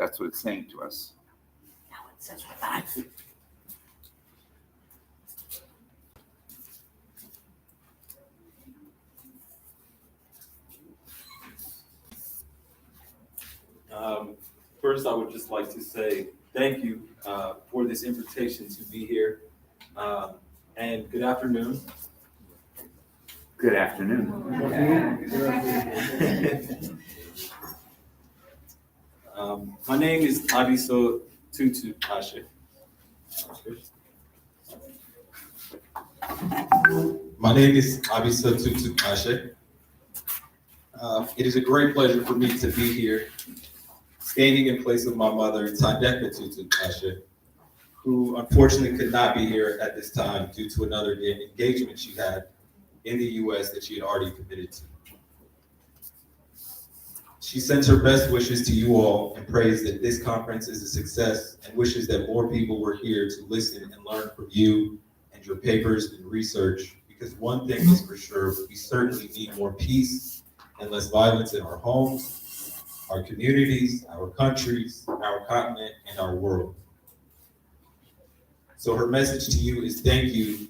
That's what it's saying to us. Now it says revive. First, I would just like to say thank you for this invitation to be here. And good afternoon. Good afternoon. My name is Xabiso Tutu-Gxashe. My name is Xabiso Tutu-Gxashe. It is a great pleasure for me to be here, standing in place of my mother, Thandi Tutu-Gxashe, who unfortunately could not be here at this time due to another engagement she had in the U.S. that she had already committed to. She sends her best wishes to you all and prays that this conference is a success and wishes that more people were here to listen and learn from you and your papers and research, because one thing is for sure, we certainly need more peace and less violence in our homes, our communities, our countries, our continent, and our world. So her message to you is thank you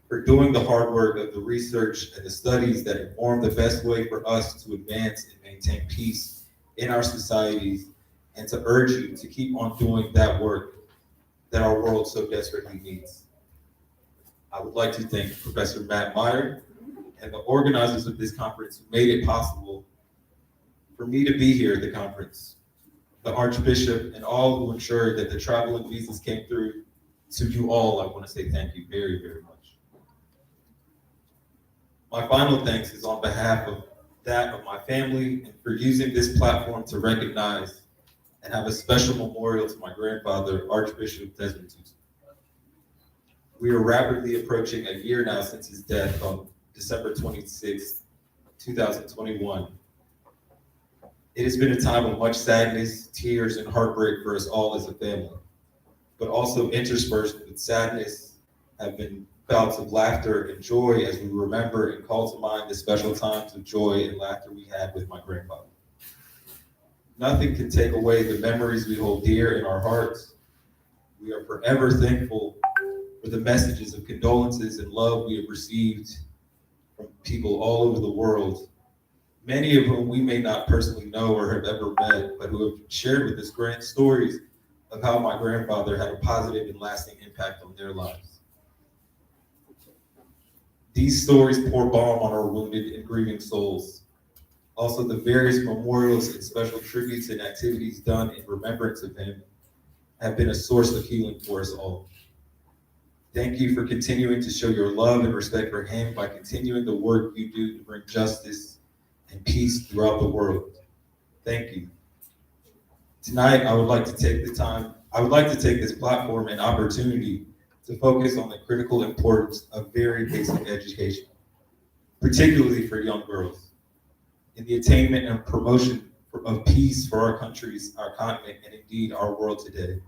for doing the hard work of the research and the studies that inform the best way for us to advance and maintain peace in our societies, and to urge you to keep on doing that work that our world so desperately needs. I would like to thank Professor Meyer and the organizers of this conference who made it possible for me to be here at the conference, the Archbishop, and all who ensured that the travel and visas came through. To you all, I want to say thank you very, very much. My final thanks is on behalf of that of my family and for using this platform to recognize and have a special memorial to my grandfather, Archbishop Desmond Tutu. We are rapidly approaching a year now since his death on December 26, 2021. It has been a time of much sadness, tears, and heartbreak for us all as a family, but also interspersed with sadness have been bouts of laughter and joy as we remember and call to mind the special times of joy and laughter we had with my grandfather. Nothing can take away the memories we hold dear in our hearts. We are forever thankful for the messages of condolences and love we have received from people all over the world, many of whom we may not personally know or have ever met, but who have shared with us grand stories of how my grandfather had a positive and lasting impact on their lives. These stories pour balm on our wounded and grieving souls. Also, the various memorials and special tributes and activities done in remembrance of him have been a source of healing for us all. Thank you for continuing to show your love and respect for him by continuing the work you do to bring justice and peace throughout the world. Thank you. Tonight, I would like to take this platform and opportunity to focus on the critical importance of very basic education, particularly for young girls, in the attainment and promotion of peace for our countries, our continent, and indeed our world today.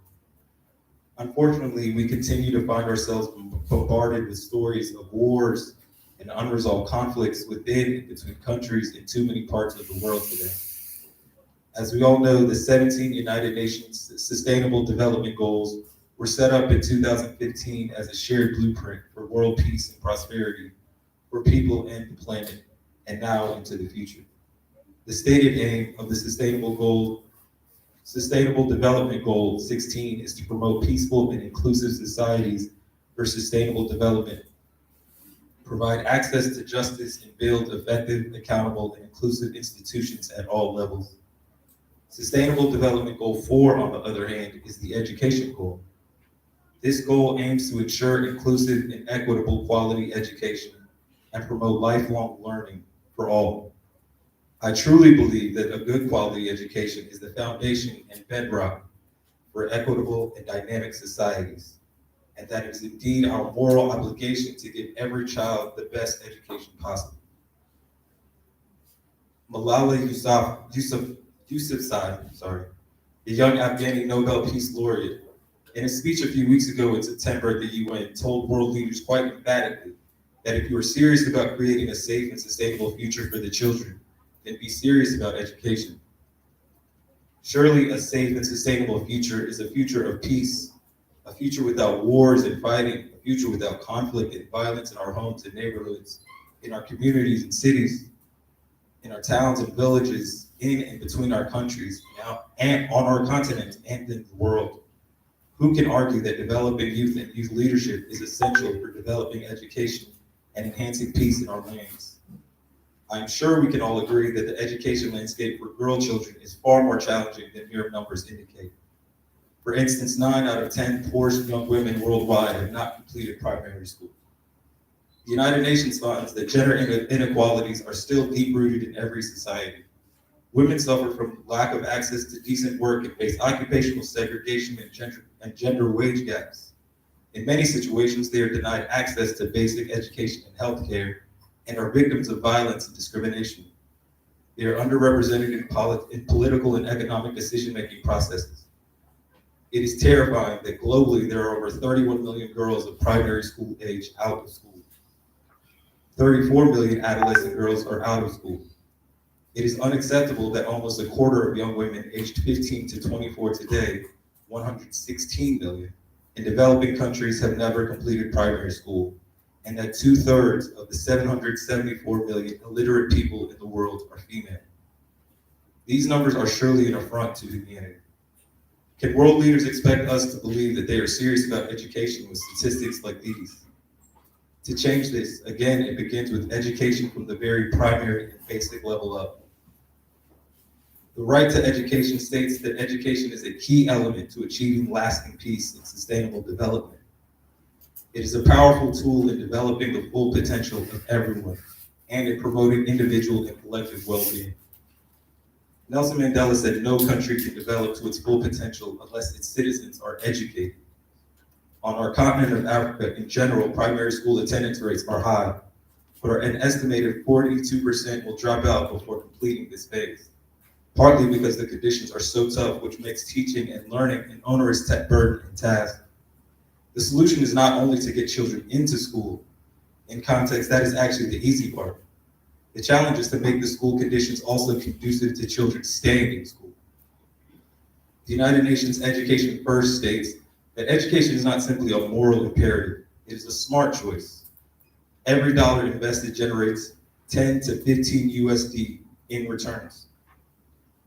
Unfortunately, we continue to find ourselves bombarded with stories of wars and unresolved conflicts within and between countries in too many parts of the world today. As we all know, the 17 United Nations Sustainable Development Goals were set up in 2015 as a shared blueprint for world peace and prosperity for people and the planet, and now into the future. The stated aim of the Sustainable Development Goal 16 is to promote peaceful and inclusive societies for sustainable development, provide access to justice, and build effective, accountable, and inclusive institutions at all levels. Sustainable Development Goal 4, on the other hand, is the education goal. This goal aims to ensure inclusive and equitable quality education and promote lifelong learning for all. I truly believe that a good quality education is the foundation and bedrock for equitable and dynamic societies, and that it is indeed our moral obligation to give every child the best education possible. Malala Yousafzai, the young Afghani Nobel Peace Laureate, in a speech a few weeks ago in September at the UN, told world leaders quite emphatically that if you are serious about creating a safe and sustainable future for the children, then be serious about education. Surely a safe and sustainable future is a future of peace, a future without wars and fighting, a future without conflict and violence in our homes and neighborhoods, in our communities and cities, in our towns and villages, in and between our countries, now and on our continent and in the world. Who can argue that developing youth and youth leadership is essential for developing education and enhancing peace in our lands? I'm sure we can all agree that the education landscape for girl children is far more challenging than mere numbers indicate. For instance, 9 out of 10 poor young women worldwide have not completed primary school. The United Nations finds that gender inequalities are still deep-rooted in every society. Women suffer from lack of access to decent work and face occupational segregation and gender wage gaps. In many situations, they are denied access to basic education and healthcare and are victims of violence and discrimination. They are underrepresented in political and economic decision-making processes. It is terrifying that globally there are over 31 million girls of primary school age out of school. 34 million adolescent girls are out of school. It is unacceptable that almost a quarter of young women aged 15 to 24 today, 116 million, in developing countries have never completed primary school, and that 2/3 of the 774 million illiterate people in the world are female. These numbers are surely an affront to humanity. Can world leaders expect us to believe that they are serious about education with statistics like these? To change this, again, it begins with education from the very primary and basic level up. The right to education states that education is a key element to achieving lasting peace and sustainable development. It is a powerful tool in developing the full potential of everyone and in promoting individual and collective well-being. Nelson Mandela said no country can develop to its full potential unless its citizens are educated. On our continent of Africa in general, primary school attendance rates are high, but an estimated 42% will drop out before completing this phase, partly because the conditions are so tough, which makes teaching and learning an onerous burden and task. The solution is not only to get children into school. In context, that is actually the easy part. The challenge is to make the school conditions also conducive to children staying in school. The United Nations Education First states that education is not simply a moral imperative, it is a smart choice. Every dollar invested generates 10 to 15 USD in returns.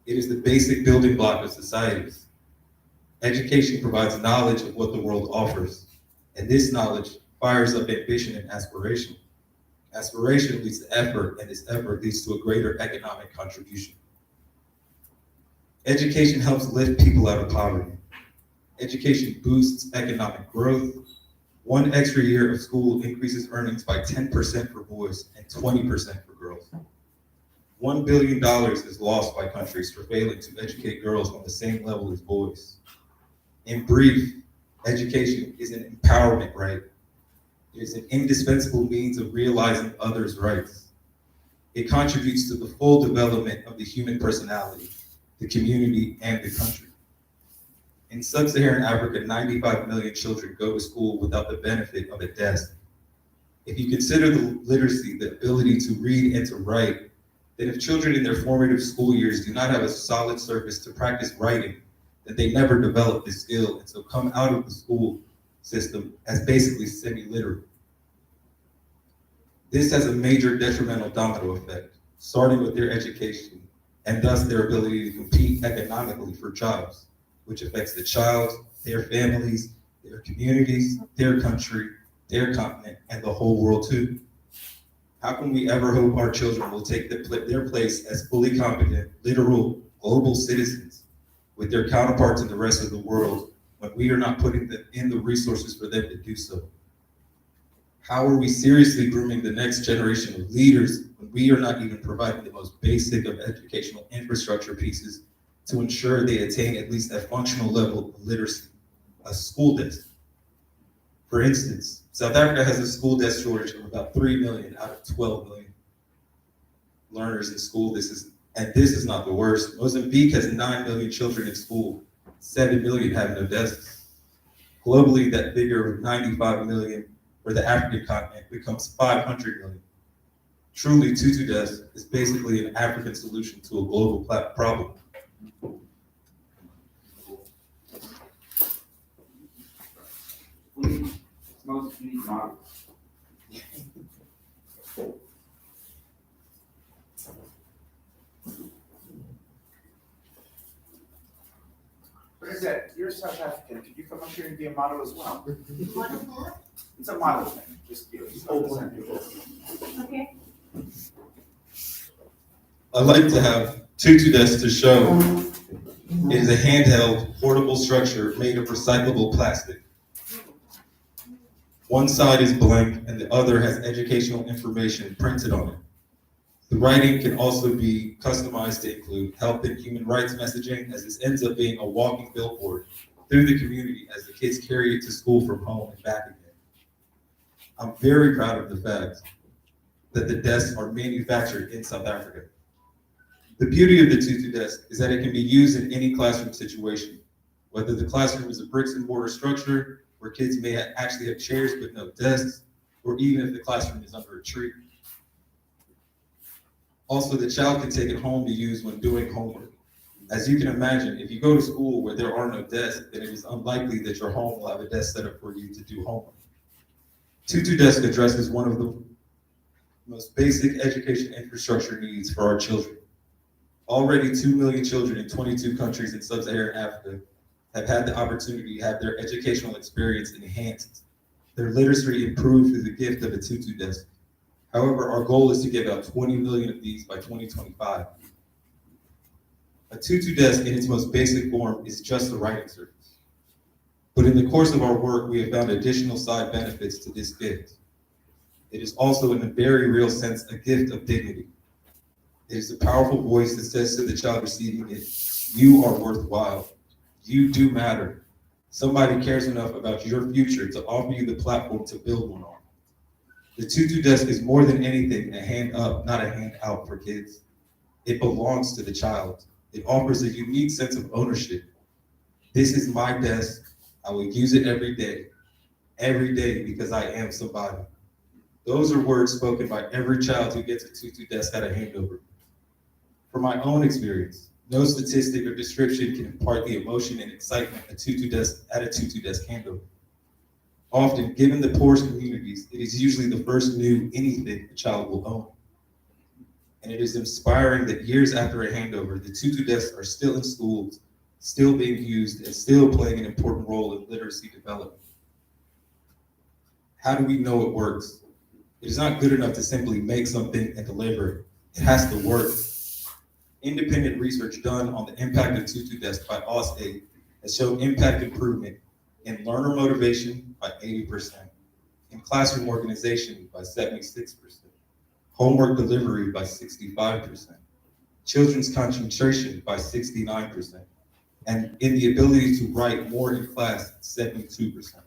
It is the basic building block of societies. Education provides knowledge of what the world offers, and this knowledge fires up ambition and aspiration. Aspiration leads to effort, and this effort leads to a greater economic contribution. Education helps lift people out of poverty. Education boosts economic growth. 1 extra year of school increases earnings by 10% for boys and 20% for girls. $1 billion is lost by countries for failing to educate girls on the same level as boys. In brief, education is an empowerment right. It is an indispensable means of realizing others' rights. It contributes to the full development of the human personality, the community, and the country. In sub-Saharan Africa, 95 million children go to school without the benefit of a desk. If you consider the literacy, the ability to read and to write, then if children in their formative school years do not have a solid surface to practice writing, then they never develop this skill and so come out of the school system as basically semi-literate. This has a major detrimental domino effect, starting with their education and thus their ability to compete economically for jobs, which affects the child, their families, their communities, their country, their continent, and the whole world too. How can we ever hope our children will take their place as fully competent, literal, global citizens with their counterparts in the rest of the world when we are not putting in the resources for them to do so? How are we seriously grooming the next generation of leaders when we are not even providing the most basic of educational infrastructure pieces to ensure they attain at least a functional level of literacy, a school desk? For instance, South Africa has a school desk shortage of about 3 million out of 12 million learners in school. This is not the worst. Mozambique has 9 million children in school. 7 million have no desks. Globally, that figure of 95 million for the African continent becomes 500 million. Truly, Tutu Desk is basically an African solution to a global problem. You need models. What is that? You're South African. Could you come up here and be a model as well? It's a model thing. Just you. Okay. I'd like to have Tutu Desk to show. It is a handheld, portable structure made of recyclable plastic. One side is blank and the other has educational information printed on it. The writing can also be customized to include health and human rights messaging, as this ends up being a walking billboard through the community as the kids carry it to school from home and back again. I'm very proud of the fact that the desks are manufactured in South Africa. The beauty of the Tutu Desk is that it can be used in any classroom situation, whether the classroom is a bricks and mortar structure where kids may actually have chairs but no desks, or even if the classroom is under a tree. Also, the child can take it home to use when doing homework. As you can imagine, if you go to school where there are no desks, then it is unlikely that your home will have a desk set up for you to do homework. Tutu Desk addresses one of the most basic education infrastructure needs for our children. Already 2 million children in 22 countries in sub-Saharan Africa have had the opportunity to have their educational experience enhanced, their literacy improved through the gift of a Tutu Desk. However, our goal is to give out 20 million of these by 2025. A Tutu Desk in its most basic form is just a writing surface. But in the course of our work, we have found additional side benefits to this gift. It is also, in a very real sense, a gift of dignity. It is a powerful voice that says to the child receiving it, you are worthwhile. You do matter. Somebody cares enough about your future to offer you the platform to build one on. The Tutu Desk is more than anything a hand up, not a hand out for kids. It belongs to the child. It offers a unique sense of ownership. This is my desk. I will use it every day because I am somebody. Those are words spoken by every child who gets a Tutu Desk at a handover. From my own experience, no statistic or description can impart the emotion and excitement at a Tutu Desk handover. Often, given the poorest communities, it is usually the first new anything a child will own. And it is inspiring that years after a handover, the Tutu Desks are still in schools, still being used, and still playing an important role in literacy development. How do we know it works? It is not good enough to simply make something and deliver it. It has to work. Independent research done on the impact of Tutu Desk by AFPREA has shown impact improvement in learner motivation by 80%, in classroom organization by 76%, homework delivery by 65%, children's concentration by 69%, and in the ability to write more in class, 72%.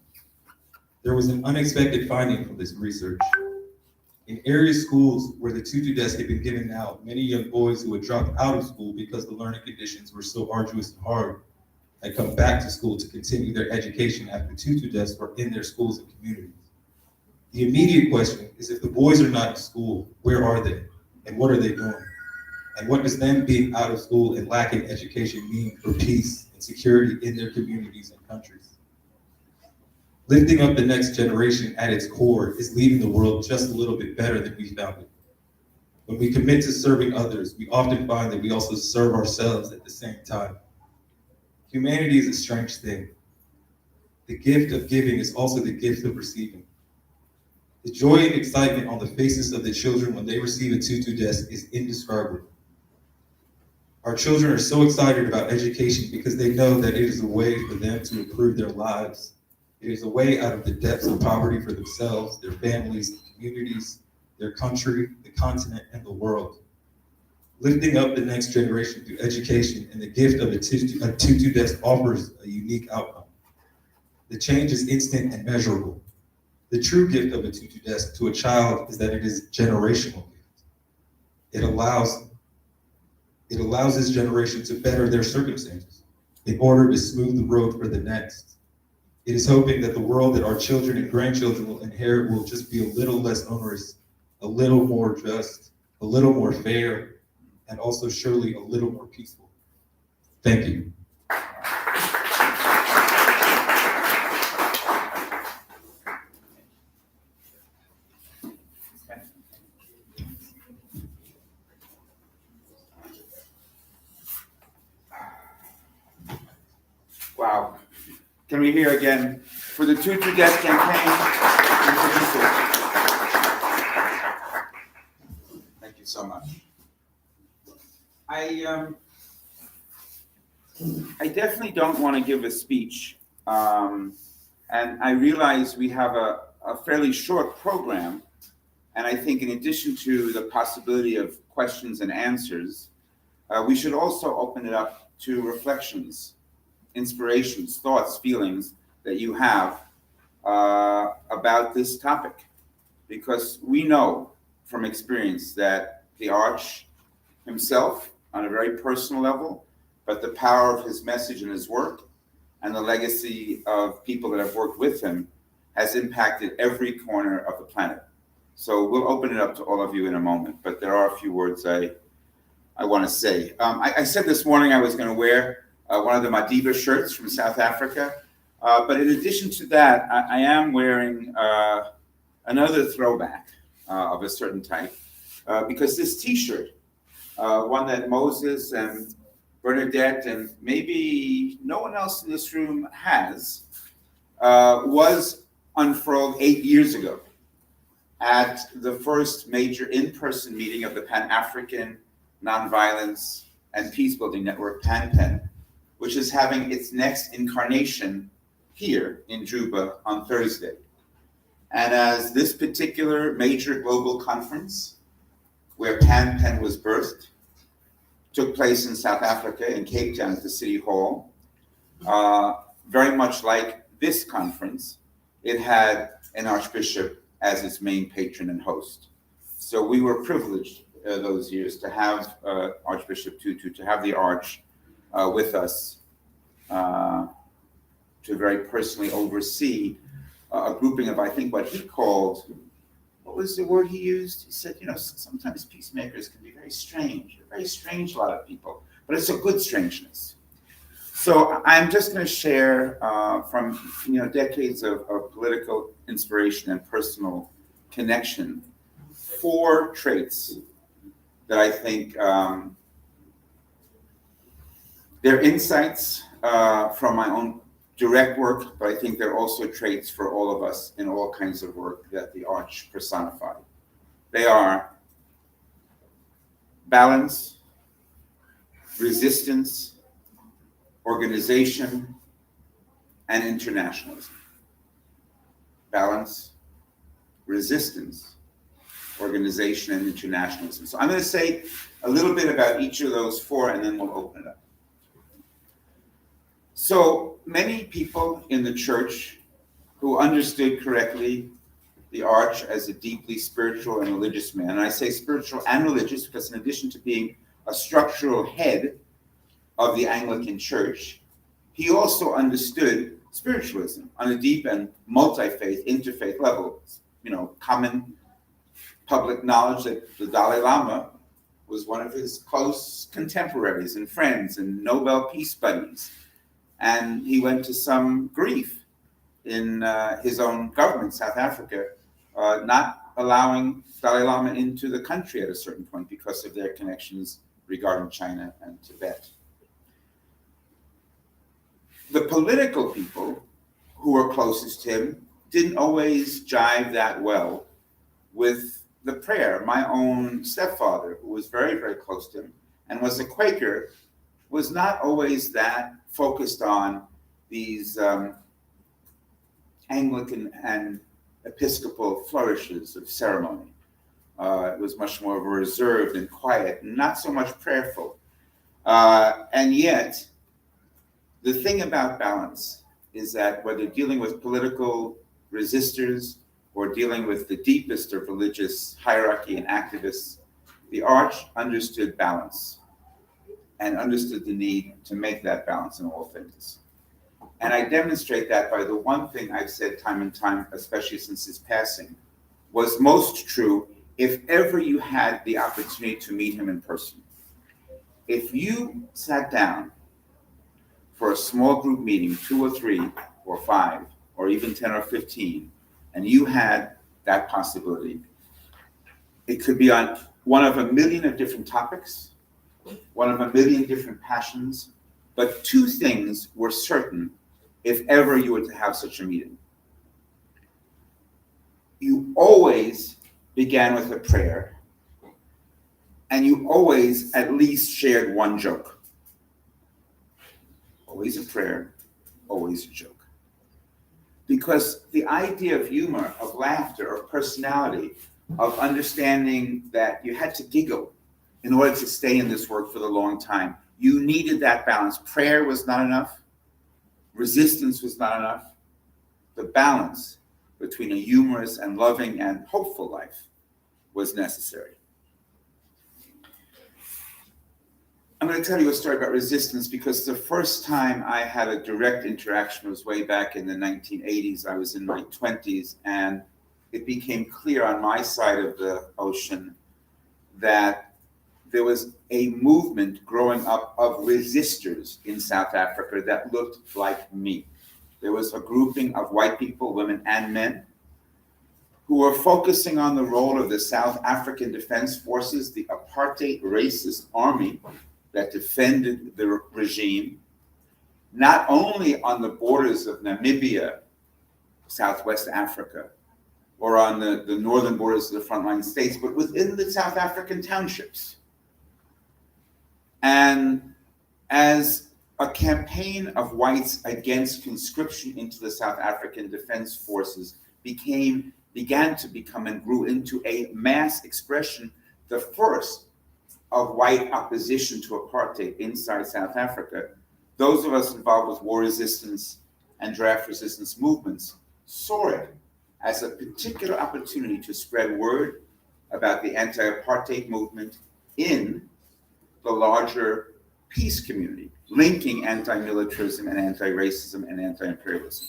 There was an unexpected finding from this research. In area schools where the Tutu Desk had been given out, many young boys who had dropped out of school because the learning conditions were so arduous and hard had come back to school to continue their education after Tutu Desks were in their schools and communities. The immediate question is, if the boys are not in school, where are they? And what are they doing? And what does them being out of school and lacking education mean for peace and security in their communities and countries? Lifting up the next generation at its core is leaving the world just a little bit better than we found it. When we commit to serving others, we often find that we also serve ourselves at the same time. Humanity is a strange thing. The gift of giving is also the gift of receiving. The joy and excitement on the faces of the children when they receive a Tutu Desk is indescribable. Our children are so excited about education because they know that it is a way for them to improve their lives. It is a way out of the depths of poverty for themselves, their families, communities, their country, the continent, and the world. Lifting up the next generation through education and the gift of a Tutu Desk offers a unique outcome. The change is instant and measurable. The true gift of a Tutu Desk to a child is that it is a generational gift. It allows this generation to better their circumstances in order to smooth the road for the next. It is hoping that the world that our children and grandchildren will inherit will just be a little less onerous, a little more just, a little more fair, and also surely a little more peaceful. Thank you. Wow. Can we hear again for the Tutu Desk Campaign? Thank you so much. I definitely don't want to give a speech, and I realize we have a fairly short program, and I think in addition to the possibility of questions and answers, we should also open it up to reflections, inspirations, thoughts, feelings that you have about this topic. Because we know from experience that the Arch himself, on a very personal level, but the power of his message and his work and the legacy of people that have worked with him has impacted every corner of the planet. So we'll open it up to all of you in a moment, but there are a few words I want to say. I said this morning I was going to wear one of the Madiba shirts from South Africa, but in addition to that, I am wearing another throwback of a certain type, because this T-shirt, one that Moses and Bernadette and maybe no one else in this room has, was unfurled 8 years ago at the first major in-person meeting of the Pan-African Nonviolence and Peacebuilding Network, PAN-PEN, which is having its next incarnation here in Juba on Thursday. And as this particular major global conference, where PAN-PEN was birthed, took place in South Africa, in Cape Town at the City Hall, very much like this conference, it had an archbishop as its main patron and host. So we were privileged those years to have Archbishop Tutu, to have the Arch with us, to very personally oversee a grouping of, I think, what he called, what was the word he used? He said, sometimes peacemakers can be very strange. They're very strange, a lot of people, but it's a good strangeness. So I'm just going to share from decades of political inspiration and personal connection, 4 traits that I think they're insights from my own direct work, but I think they're also traits for all of us in all kinds of work that the Arch personified. They are balance, resistance, organization, and internationalism. Balance, resistance, organization, and internationalism. So I'm going to say a little bit about each of those 4, and then we'll open it up. So many people in the church who understood correctly the Arch as a deeply spiritual and religious man, and I say spiritual and religious because in addition to being a structural head of the Anglican Church, he also understood spiritualism on a deep and multi-faith, interfaith level. Common public knowledge that the Dalai Lama was one of his close contemporaries and friends and Nobel Peace buddies. And he went to some grief in his own government, South Africa, not allowing Dalai Lama into the country at a certain point because of their connections regarding China and Tibet. The political people who were closest to him didn't always jive that well with the prayer. My own stepfather, who was very, very close to him and was a Quaker, was not always that focused on these Anglican and Episcopal flourishes of ceremony. It was much more of a reserved and quiet, not so much prayerful. And yet, the thing about balance is that whether dealing with political resistors or dealing with the deepest of religious hierarchy and activists, the Arch understood balance and understood the need to make that balance in all things. And I demonstrate that by the one thing I've said time and time, especially since his passing, was most true if ever you had the opportunity to meet him in person. If you sat down for a small group meeting, 2 or 3 or 5, or even 10 or 15, and you had that possibility, it could be on one of a million of different topics, one of a million different passions, But two things were certain if ever you were to have such a meeting. You always began with a prayer, and you always at least shared one joke. Always a prayer, always a joke. Because the idea of humor, of laughter, of personality, of understanding that you had to giggle in order to stay in this work for the long time, you needed that balance. Prayer was not enough. Resistance was not enough. The balance between a humorous and loving and hopeful life was necessary. I'm going to tell you a story about resistance because the first time I had a direct interaction was way back in the 1980s. I was in my 20s, and it became clear on my side of the ocean that there was a movement growing up of resistors in South Africa that looked like me. There was a grouping of white people, women and men, who were focusing on the role of the South African Defense Forces, the apartheid racist army that defended the regime, not only on the borders of Namibia, Southwest Africa, or on the northern borders of the frontline states, but within the South African townships. And as a campaign of whites against conscription into the South African Defense Forces began to become and grew into a mass expression, the first of white opposition to apartheid inside South Africa, those of us involved with war resistance and draft resistance movements saw it as a particular opportunity to spread word about the anti-apartheid movement in the larger peace community, linking anti-militarism and anti-racism and anti-imperialism.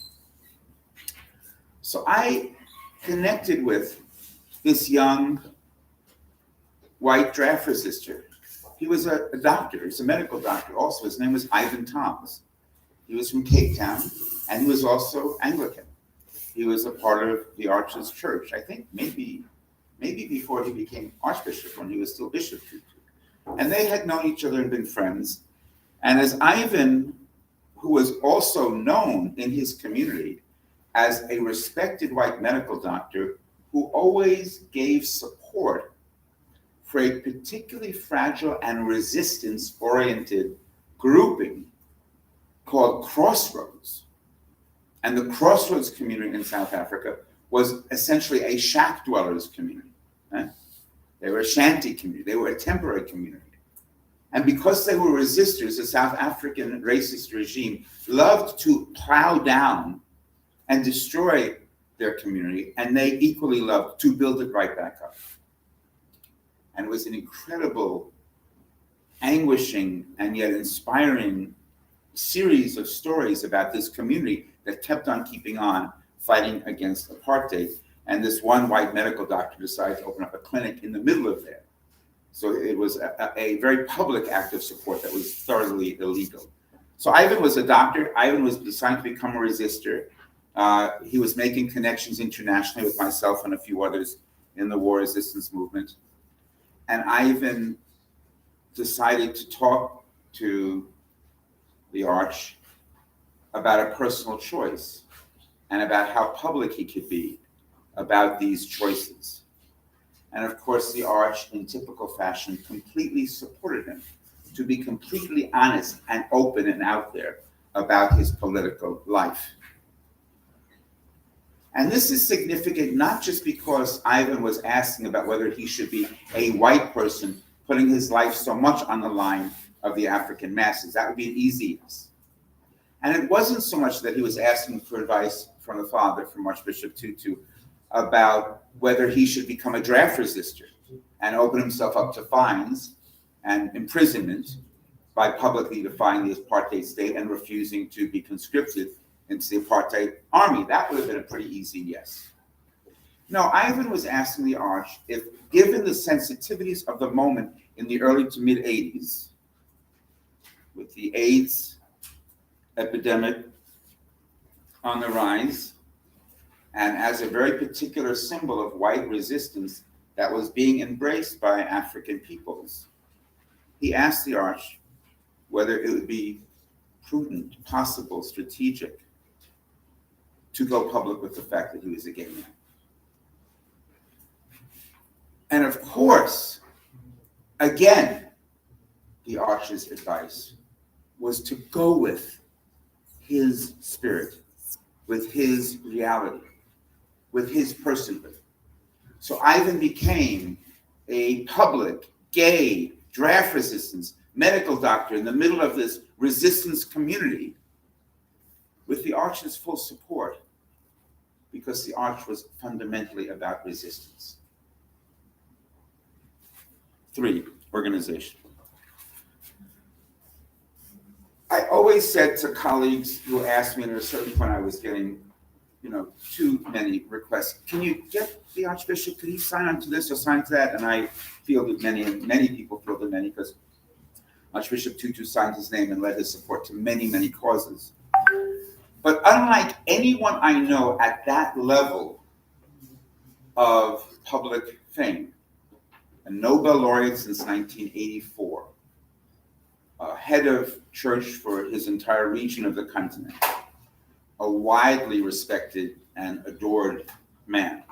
So I connected with this young white draft resistor. He was a doctor, he was a medical doctor also. His name was Ivan Toms. He was from Cape Town, and he was also Anglican. He was a part of the Arch's church, I think maybe before he became Archbishop, when he was still Bishop Tutu. And they had known each other and been friends. And as Ivan, who was also known in his community as a respected white medical doctor who always gave support for a particularly fragile and resistance-oriented grouping called Crossroads. And the Crossroads community in South Africa was essentially a shack dwellers community. Right? They were a shanty community. They were a temporary community. And because they were resistors, the South African racist regime loved to plow down and destroy their community, and they equally loved to build it right back up. And it was an incredible, anguishing, and yet inspiring series of stories about this community that kept on keeping on fighting against apartheid. And this one white medical doctor decided to open up a clinic in the middle of there. So it was a very public act of support that was thoroughly illegal. So Ivan was a doctor. Ivan was deciding to become a resistor. He was making connections internationally with myself and a few others in the war resistance movement. And Ivan decided to talk to the Arch about a personal choice and about how public he could be about these choices. And of course, the Arch, in typical fashion, completely supported him to be completely honest and open and out there about his political life. And this is significant not just because Ivan was asking about whether he should be a white person putting his life so much on the line of the African masses. That would be an easy yes. And it wasn't so much that he was asking for advice from the father, from Archbishop Tutu, about whether he should become a draft resistor and open himself up to fines and imprisonment by publicly defying the apartheid state and refusing to be conscripted into the apartheid army. That would have been a pretty easy yes. No, Ivan was asking the Arch if, given the sensitivities of the moment in the early to mid 80s, with the AIDS epidemic on the rise, and as a very particular symbol of white resistance that was being embraced by African peoples, he asked the Arch whether it would be prudent, possible, strategic to go public with the fact that he was a gay man. And of course, again, the Arch's advice was to go with his spirit, with his reality, with his personhood. So Ivan became a public, gay, draft resistance, medical doctor in the middle of this resistance community with the Arch's full support, because the Arch was fundamentally about resistance. 3, organization. I always said to colleagues who asked me, and at a certain point I was getting, too many requests, can you get the Archbishop, could he sign on to this or sign to that? And I fielded many, and many people fielded many, because Archbishop Tutu signed his name and led his support to many, many causes. But unlike anyone I know at that level of public fame, a Nobel laureate since 1984, a head of church for his entire region of the continent, a widely respected and adored man.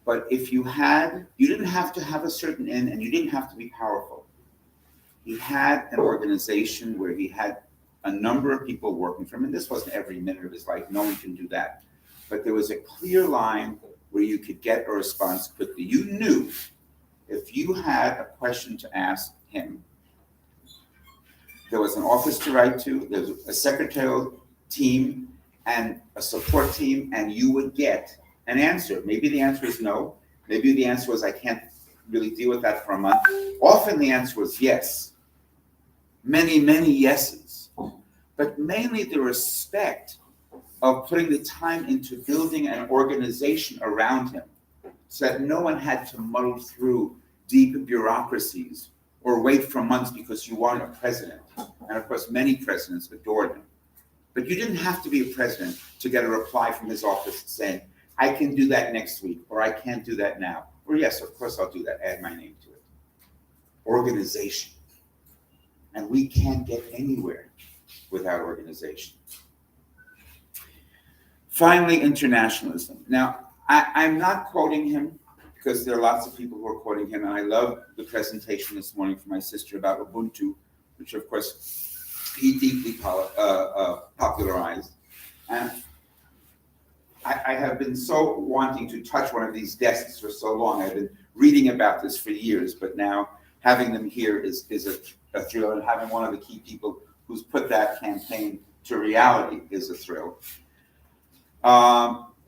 But if you didn't have to have a certain end, and you didn't have to be powerful. He had an organization where he had a number of people working for him, and this wasn't every minute of his life, no one can do that. But there was a clear line where you could get a response quickly. You knew if you had a question to ask him, there was an office to write to, there was a secretarial team and a support team, and you would get an answer. Maybe the answer is no. Maybe the answer was, I can't really deal with that for a month. Often the answer was yes. Many, many yeses. But mainly the respect of putting the time into building an organization around him so that no one had to muddle through deep bureaucracies or wait for months because you weren't a president. And of course, many presidents adored him. But you didn't have to be a president to get a reply from his office saying, I can do that next week, or I can't do that now. Or yes, of course I'll do that, add my name to it. Organization. And we can't get anywhere without organization. Finally, internationalism. Now, I'm not quoting him because there are lots of people who are quoting him, and I love the presentation this morning from my sister about Ubuntu, which of course he deeply popularized. And I have been so wanting to touch one of these desks for so long. I've been reading about this for years, but now having them here is a thrill, and having one of the key people who's put that campaign to reality is a thrill.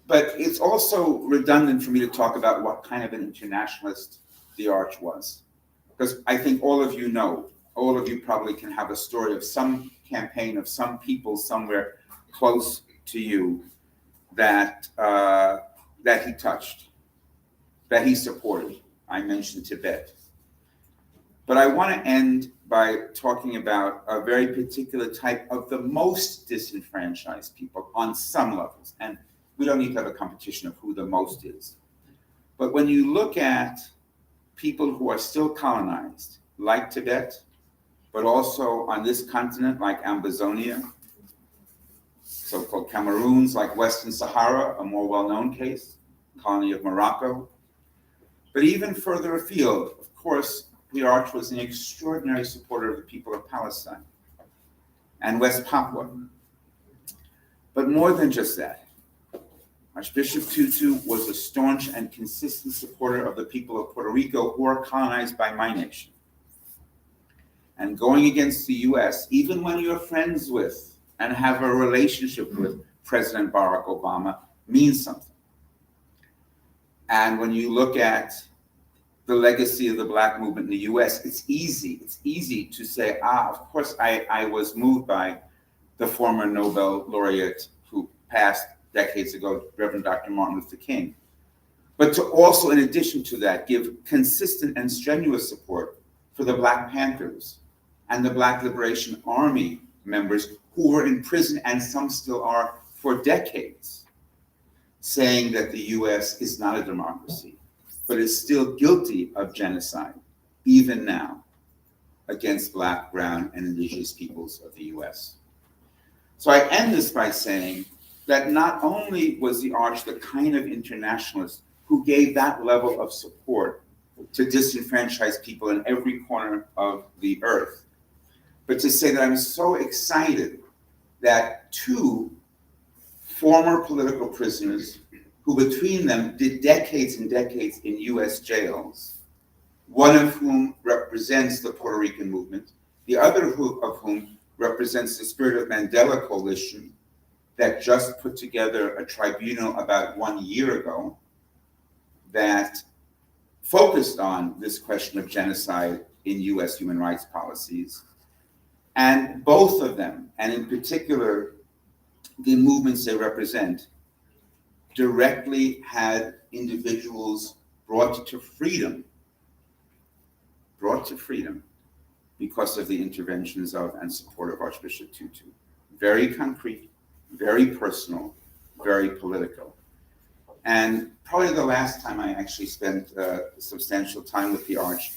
But it's also redundant for me to talk about what kind of an internationalist the Arch was. Because I think all of you know, all of you probably can have a story of some campaign of some people somewhere close to you that he touched, that he supported. I mentioned Tibet. But I want to end by talking about a very particular type of the most disenfranchised people on some levels. And we don't need to have a competition of who the most is. But when you look at people who are still colonized, like Tibet, but also on this continent, like Ambazonia, so-called Cameroons, like Western Sahara, a more well-known case, colony of Morocco. But even further afield, of course, the Arch was an extraordinary supporter of the people of Palestine and West Papua. But more than just that, Archbishop Tutu was a staunch and consistent supporter of the people of Puerto Rico who are colonized by my nation. And going against the US, even when you're friends with and have a relationship with President Barack Obama, means something. And when you look at the legacy of the Black movement in the US, it's easy to say, of course I was moved by the former Nobel laureate who passed decades ago, Reverend Dr. Martin Luther King. But to also, in addition to that, give consistent and strenuous support for the Black Panthers and the Black Liberation Army members who were in prison, and some still are, for decades, saying that the US is not a democracy, but is still guilty of genocide, even now. against Black, brown, and indigenous peoples of the US. So I end this by saying that not only was the Arch the kind of internationalist who gave that level of support to disenfranchised people in every corner of the earth, but to say that I'm so excited that two former political prisoners who between them did decades and decades in US jails, one of whom represents the Puerto Rican movement, the other of whom represents the Spirit of Mandela Coalition that just put together a tribunal about 1 year ago that focused on this question of genocide in US human rights policies. And both of them, and in particular, the movements they represent, directly had individuals brought to freedom because of the interventions of and support of Archbishop Tutu. Very concrete, very personal, very political. And probably the last time I actually spent substantial time with the Arch,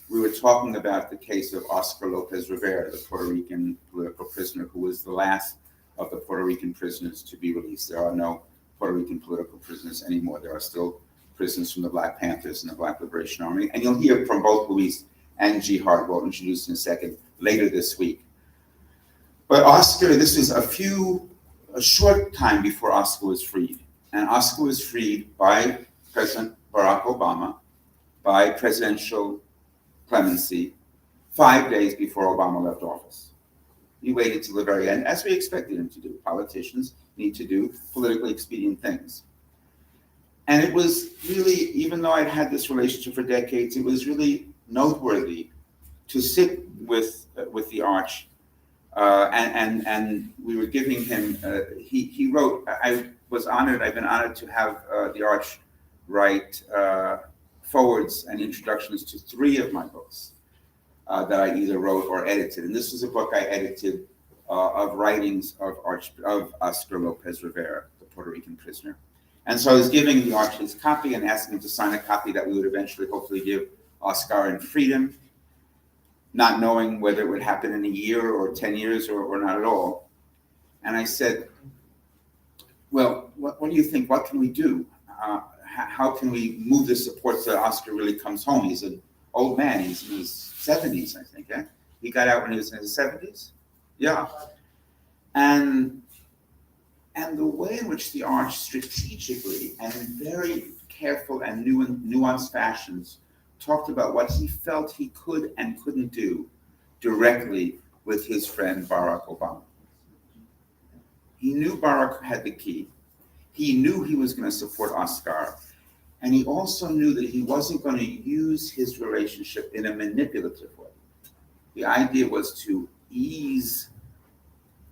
we were talking about the case of Oscar Lopez Rivera, the Puerto Rican political prisoner who was the last of the Puerto Rican prisoners to be released. There are no Puerto Rican political prisoners anymore. There are still prisoners from the Black Panthers and the Black Liberation Army. And you'll hear from both Luis and G. Hardwell, introduced in a second, later this week. But Oscar, this was a short time before Oscar was freed. And Oscar was freed by President Barack Obama, by presidential clemency, 5 days before Obama left office. He waited till the very end, as we expected him to do. Politicians need to do politically expedient things. And it was really, even though I'd had this relationship for decades, it was really noteworthy to sit with the Arch, and we were giving him. He wrote. I've been honored to have the Arch write forwards and introductions to 3 of my books that I either wrote or edited. And this was a book I edited of writings of Oscar Lopez Rivera, the Puerto Rican prisoner. And so I was giving the Arch his copy and asking him to sign a copy that we would eventually hopefully give Oscar in freedom, not knowing whether it would happen in a year or 10 years or not at all. And I said, well, what do you think? What can we do? How can we move this support so that Oscar really comes home? He's an old man. He's in his 70s, I think. Eh? He got out when he was in his 70s? Yeah. And the way in which the Arch strategically and in very careful and nuanced fashions talked about what he felt he could and couldn't do directly with his friend Barack Obama. He knew Barack had the key. He knew he was going to support Oscar. And he also knew that he wasn't going to use his relationship in a manipulative way. The idea was to ease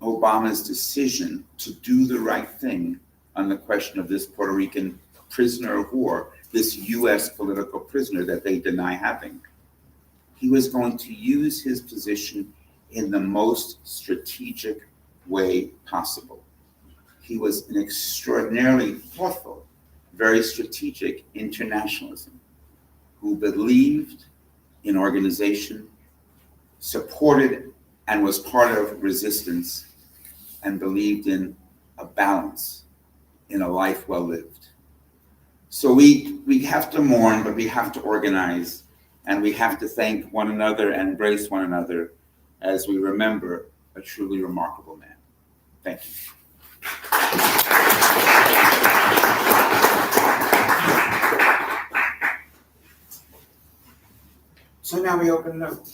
Obama's decision to do the right thing on the question of this Puerto Rican prisoner of war, this US political prisoner that they deny having. He was going to use his position in the most strategic way possible. He was an extraordinarily thoughtful, very strategic internationalism who believed in organization, supported and was part of resistance, and believed in a balance in a life well lived. So we have to mourn, but we have to organize, and we have to thank one another and embrace one another as we remember a truly remarkable man. Thank you. So now we open up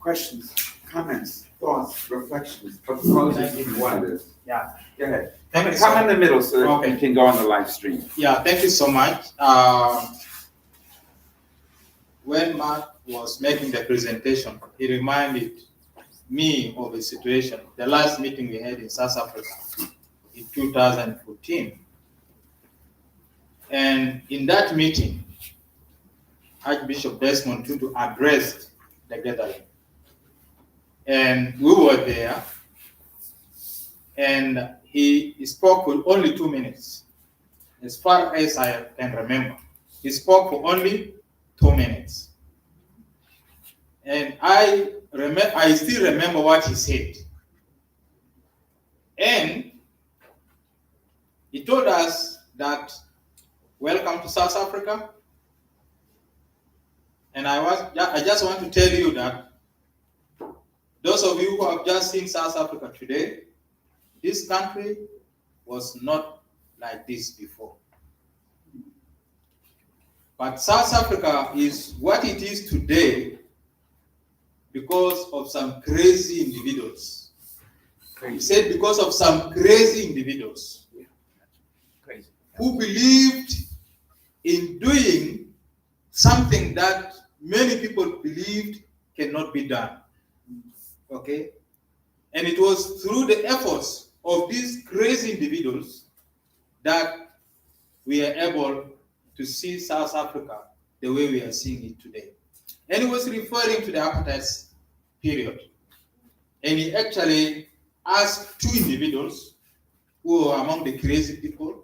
questions, comments, thoughts, reflections, proposals, if you want to. Yeah. Go ahead. Thank you. Come in the middle so that Okay. you can go on the live stream. Yeah, thank you so much. When Mark was making the presentation, he reminded me of a situation, the last meeting we had in South Africa in 2014. And in that meeting, Archbishop Desmond Tutu addressed the gathering. And we were there, and he spoke for only 2 minutes. As far as I can remember, he spoke for only 2 minutes. And I still remember what he said. And he told us that, welcome to South Africa. And I just want to tell you that those of you who have just seen South Africa today, this country was not like this before. But South Africa is what it is today because of some crazy individuals. He said because of some crazy individuals who believed in doing something that many people believed cannot be done. Okay? And it was through the efforts of these crazy individuals that we are able to see South Africa the way we are seeing it today. And he was referring to the apartheid period. And he actually asked two individuals who were among the crazy people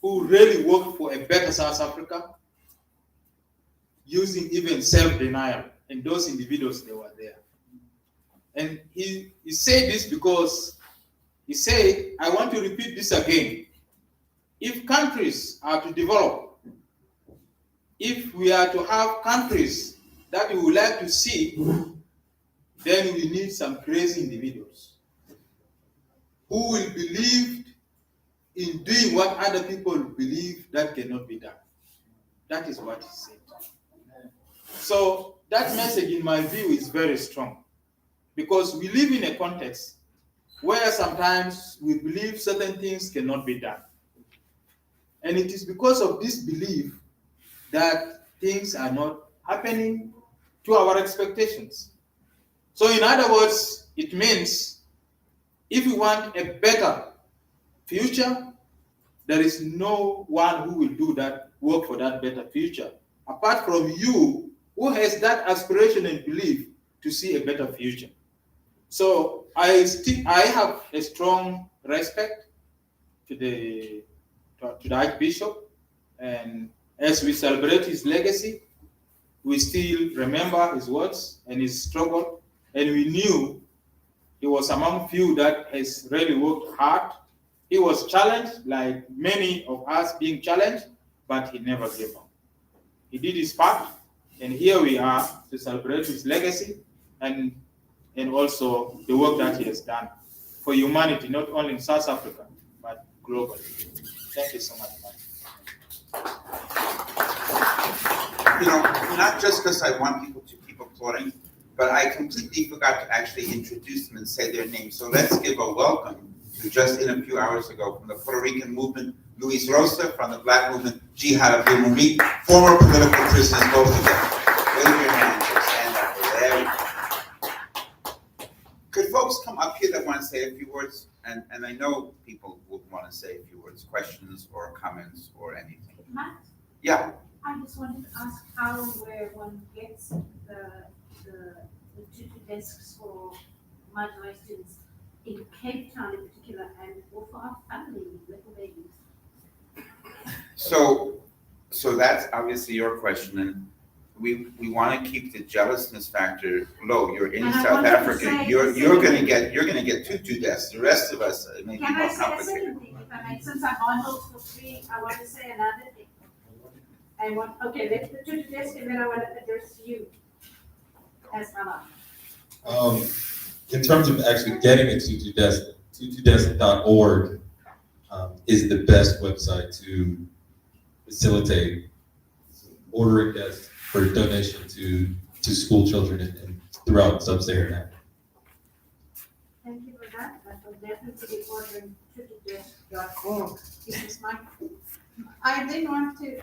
who really worked for a better South Africa, using even self-denial. And those individuals, they were there. And he said this because he said, I want to repeat this again. If countries are to develop, if we are to have countries that we would like to see, then we need some crazy individuals who will believe in doing what other people believe that cannot be done. That is what he said. So that message, in my view, is very strong, because we live in a context where sometimes we believe certain things cannot be done. And it is because of this belief that things are not happening to our expectations. So in other words, it means if we want a better future, there is no one who will do that, work for that better future, apart from you who has that aspiration and belief to see a better future. So I have a strong respect to the Archbishop, and as we celebrate his legacy, we still remember his words and his struggle, and we knew he was among few that has really worked hard. He was challenged, like many of us being challenged, but he never gave up. He did his part, and here we are to celebrate his legacy and also the work that he has done for humanity, not only in South Africa, but globally. Thank you so much, man. You know, not just because I want people to keep applauding, but I completely forgot to actually introduce them and say their names. So let's give a welcome to, just in a few hours ago, from the Puerto Rican movement, Luis Rosa, from the Black movement, Jihad Abdul-Mumeet, former political prisoners, both of them. Wave your hands or stand up. There we go. Could folks come up here that want to say a few words? And I know people would want to say a few words, questions or comments or anything. Matt, Yeah. I just wanted to ask how, where one gets the Tutu desks for marginalized students in Cape Town in particular, and for our family, little babies. So that's obviously your question, and we want to keep the jealousness factor low. You're in And I South wanted to Africa. say You're the gonna same get Tutu desks. The rest of us, it may be Can more I say a complicated. second thing? If I may, since I bundled for free, I want to say another thing. Okay, let's the Tutu desk, and then I want to address you as Mama. In terms of actually getting a Tutu Desk, tutudesk.org is the best website to facilitate ordering desks for donation to school children and throughout sub-Saharan Africa. Thank you for that. I will definitely be ordering tutudesk.org. This is my. I then want to,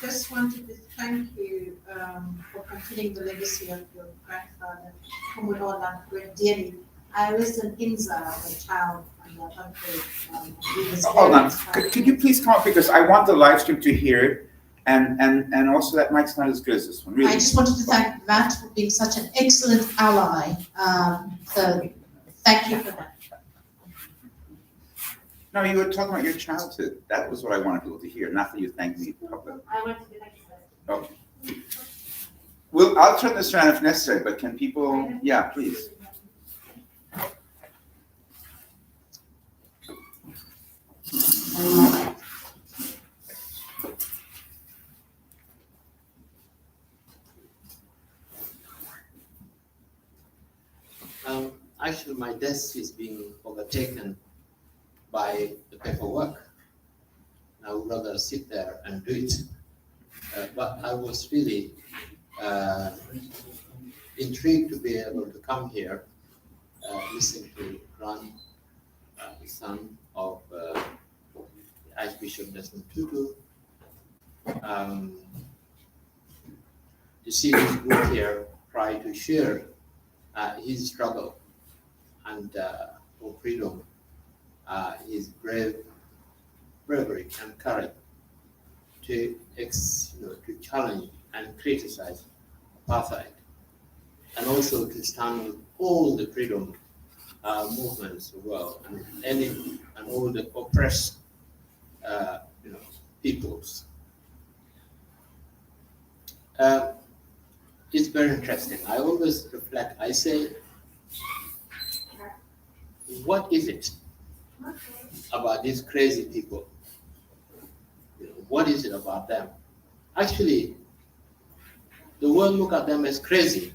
just wanted to thank you for continuing the legacy of your grandfather, whom we all love very dearly. I was an Inza, a child, and he was Hold on. very Could you please come up, because I want the live stream to hear it, and also that mic's not as good as this one. Really. I just wanted to thank Matt for being such an excellent ally. So thank you for that. No, you were talking about your childhood. That was what I wanted people to hear, not that you thanked me in public. I want to be like that. Okay. I'll turn this around if necessary, but can people, yeah, please. Actually, my desk is being overtaken by the paperwork. I would rather sit there and do it. But I was really intrigued to be able to come here, listen to grandson of Archbishop Tutu, to see this group here try to share his struggle and for freedom, his bravery and courage to challenge and criticize apartheid, and also to stand with all the freedom movements as well, and all the oppressed peoples. It's very interesting. I always reflect. I say, what is it about these crazy people? What is it about them? Actually, the world look at them as crazy,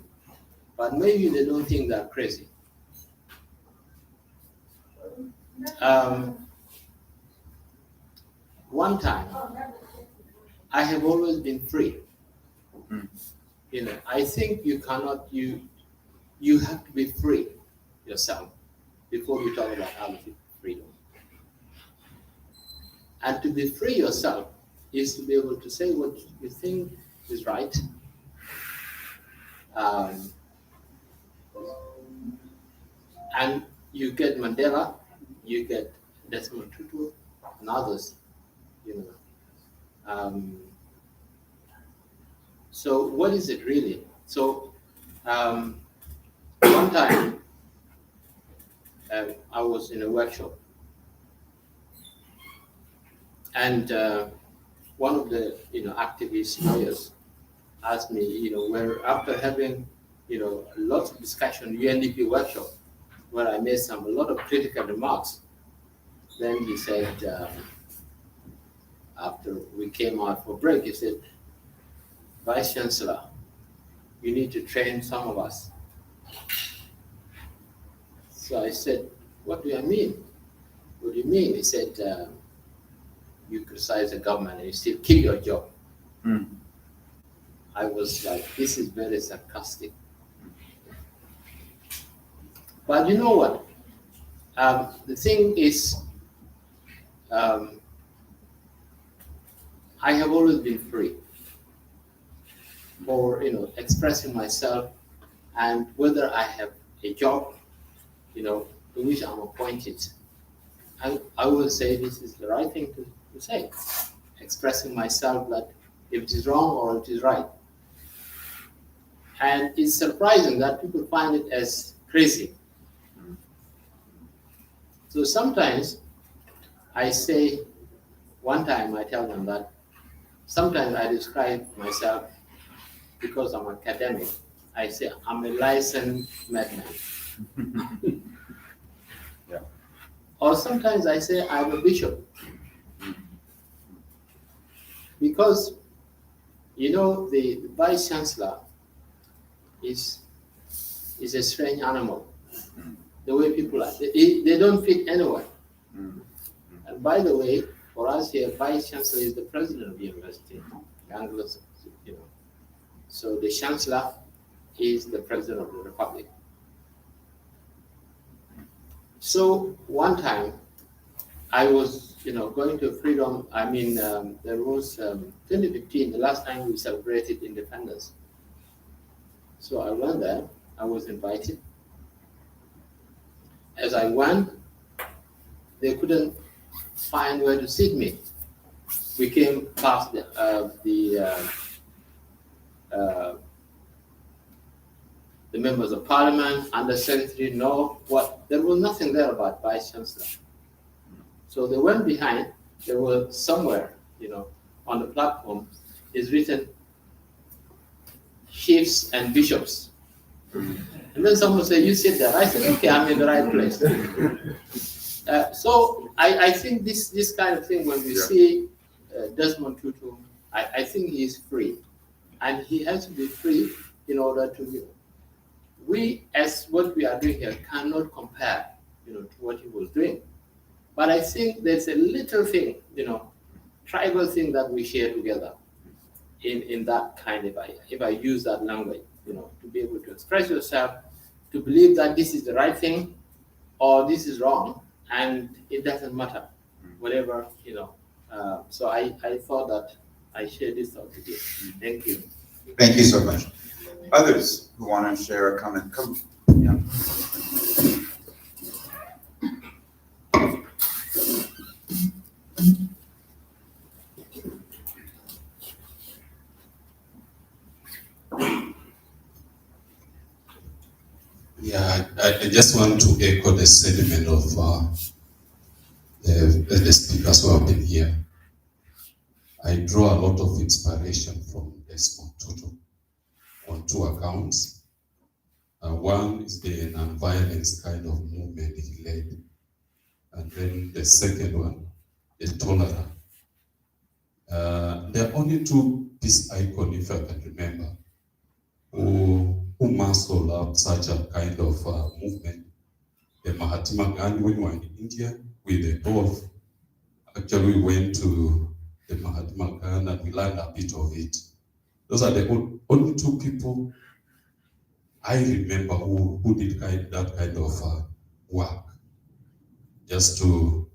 but maybe they don't think they're crazy. One time, I have always been free. I think you have to be free yourself before you talk about other people's freedom. And to be free yourself is to be able to say what you think is right. And you get Mandela, you get Desmond Tutu, and others, So what is it really? So one time I was in a workshop, and one of the activist lawyers asked me, where after having lots of discussion UNDP workshop, where I made a lot of critical remarks, then he said, after we came out for break, he said, Vice Chancellor, you need to train some of us. So I said, what do you mean? What do you mean? He said, you criticize the government and you still keep your job. I was like, this is very sarcastic. But you know what? The thing is, I have always been free for expressing myself, and whether I have a job, to which I'm appointed, I will say this is the right thing to say, expressing myself that if it is wrong or it is right. And it's surprising that people find it as crazy. So sometimes I say, one time I tell them that sometimes I describe myself, because I'm academic, I say I'm a licensed madman. Yeah. Or sometimes I say I'm a bishop. Because, the vice chancellor is a strange animal. The way people are, they don't fit anywhere. And by the way, for us here, vice chancellor is the president of the university. So the chancellor is the president of the republic. So one time, I was, going to freedom. There was 2015, the last time we celebrated independence. So I went there. I was invited. As I went, they couldn't find where to seat me. We came past the members of parliament, under secretary, there was nothing there about vice chancellor. So they went behind. There was somewhere, on the platform, is written chiefs and bishops. And then someone said, you sit there. I said, okay, I'm in the right place. So I think this kind of thing, when we see Desmond Tutu, I think he is free. And he has to be free in order to, we, as what we are doing here, cannot compare, to what he was doing. But I think there's a little thing, tribal thing that we share together in that kind of, if I use that language, to be able to express yourself, to believe that this is the right thing or this is wrong, and it doesn't matter, whatever, So I thought that I shared this thought with you. Thank you. Thank you so much. Others who want to share a comment, come. Yeah. Yeah, I just want to echo the sentiment of the speakers who have been here. I draw a lot of inspiration from Desmond Tutu on two accounts. One is the non-violence kind of movement he led. And then the second one is tolerance. There are only two peace icons, if I can remember, who muscled up such a kind of movement. The Mahatma Gandhi, when we were in India, we both actually went to the Mahatma Gandhi and we learned a bit of it. Those are the only two people I remember who did that kind of work. Just to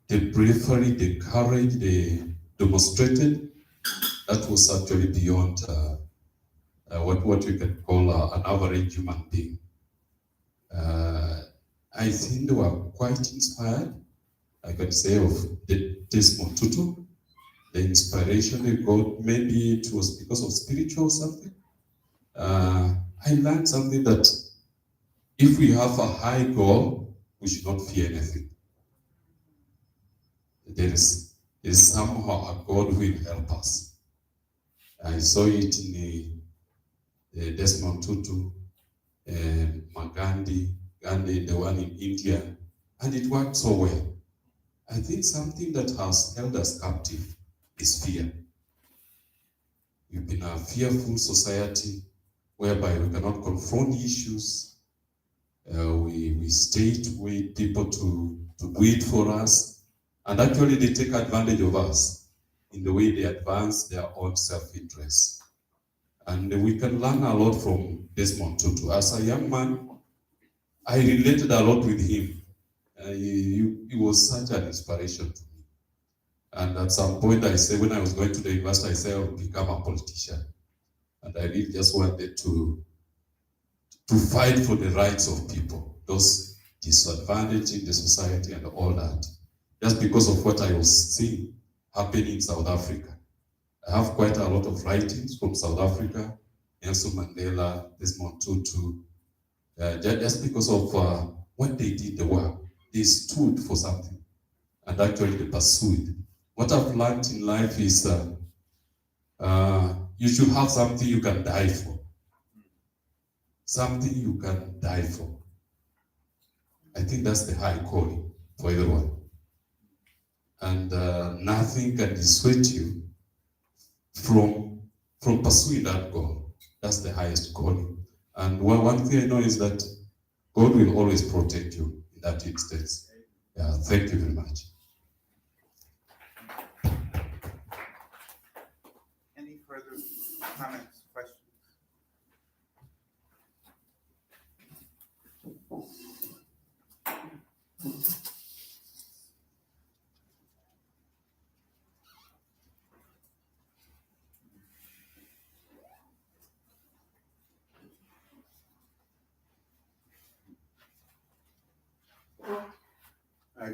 the bravery, the courage they demonstrated, that was actually beyond what we can call an average human being. I think they were quite inspired, I can say, of the Desmond Tutu. The inspiration they got, maybe it was because of spiritual something. I learned something that if we have a high goal, we should not fear anything. There is somehow a God who will help us. I saw it in the Desmond Tutu, Gandhi, the one in India, and it worked so well. I think something that has held us captive is fear. We've been a fearful society whereby we cannot confront issues. We stay to wait people to do it for us, and actually they take advantage of us in the way they advance their own self-interest. And we can learn a lot from Desmond Tutu. As a young man, I related a lot with him. He was such an inspiration to me. And at some point I said, when I was going to the university, I said I would become a politician. And I really just wanted to fight for the rights of people, those disadvantaged in the society and all that. Just because of what I was seeing happening in South Africa. I have quite a lot of writings from South Africa, Nelson Mandela, Desmond Tutu, just because of when they did the work, they stood for something, and actually they pursued. What I've learned in life is you should have something you can die for. Something you can die for. I think that's the high calling for everyone. And nothing can dissuade you from pursuing that goal. That's the highest calling. And one thing I know is that God will always protect you in that instance. Yeah, thank you very much. Any further comments, questions?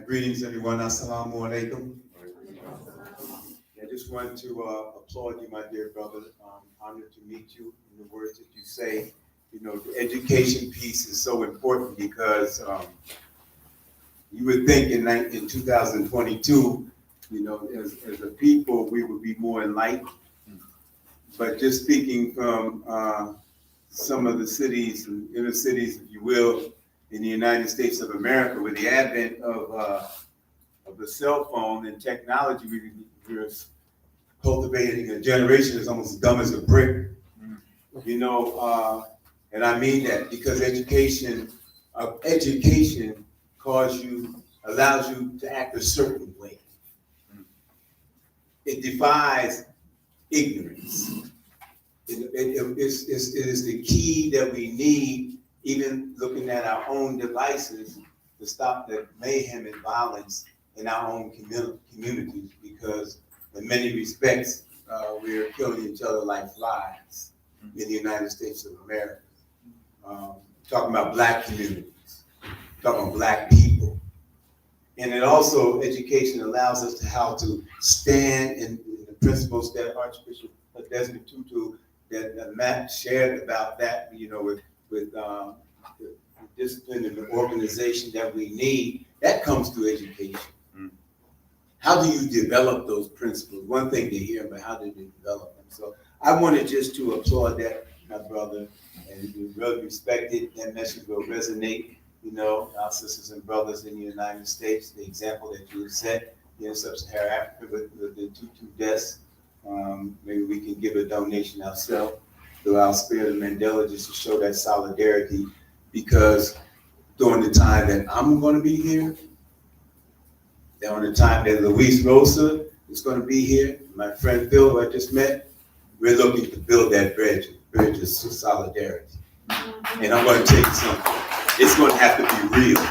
Greetings, everyone. Assalamu alaikum. I just want to applaud you, my dear brother. Honored to meet you. In the words that you say, the education piece is so important because you would think in 2022, as a people, we would be more enlightened. But just speaking from some of the cities, inner cities, if you will, in the United States of America, with the advent of the cell phone and technology, we're cultivating a generation that's almost dumb as a brick. You know, and I mean that because education allows you to act a certain way. It defies ignorance. It is the key that we need, even looking at our own devices, to stop the mayhem and violence in our own communities, because in many respects, we're killing each other like flies in the United States of America. Talking about Black communities, talking about Black people. And it also, education allows us to how to stand in the principles that Archbishop Tutu, that Matt shared about that, you know, with the discipline and the organization that we need. That comes through education. How do you develop those principles? One thing to hear, but how do you develop them? So I wanted just to applaud that, my brother, and we really respect it. That message will resonate, you know, our sisters and brothers in the United States, the example that you set in Sub-Saharan Africa with the Tutu Desk. Maybe we can give a donation ourselves through our Spirit of Mandela just to show that solidarity, because during the time that I'm going to be here, during the time that Luis Rosa is going to be here, my friend Phil, who I just met, we're looking to build that bridge of solidarity. And I'm going to tell you something. It's going to have to be real.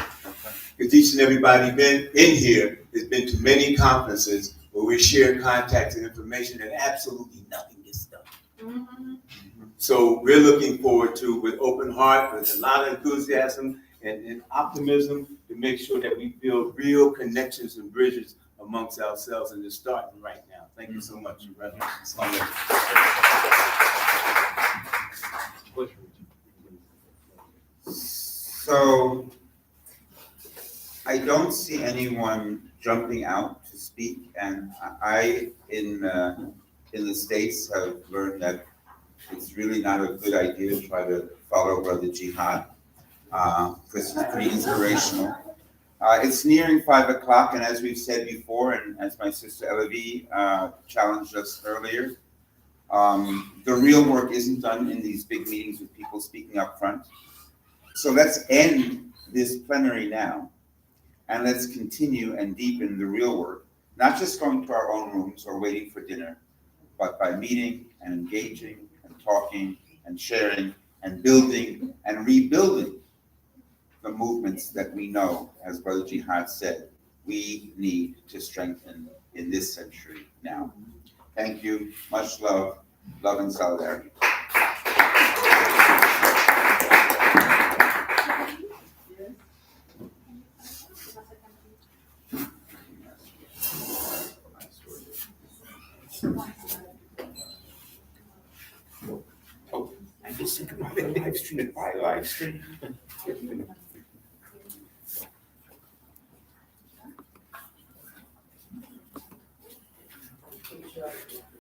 Because each and everybody been in here has been to many conferences where we share contacts and information and absolutely nothing gets done. So we're looking forward to, with open heart, with a lot of enthusiasm and optimism, to make sure that we build real connections and bridges amongst ourselves, and it's starting right now. Thank you so much, brother. So I don't see anyone jumping out to speak, and I in the States have learned that it's really not a good idea to try to follow Brother Jihad, because it's pretty inspirational. It's nearing 5 o'clock, and as we've said before, and as my sister Elavi challenged us earlier, the real work isn't done in these big meetings with people speaking up front. So let's end this plenary now, and let's continue and deepen the real work, not just going to our own rooms or waiting for dinner, but by meeting and engaging and talking and sharing and building and rebuilding the movements that we know, as Brother Jihad said, we need to strengthen in this century now. Thank you. Much love. Love and solidarity. Oh, I just think about it, live stream, live stream.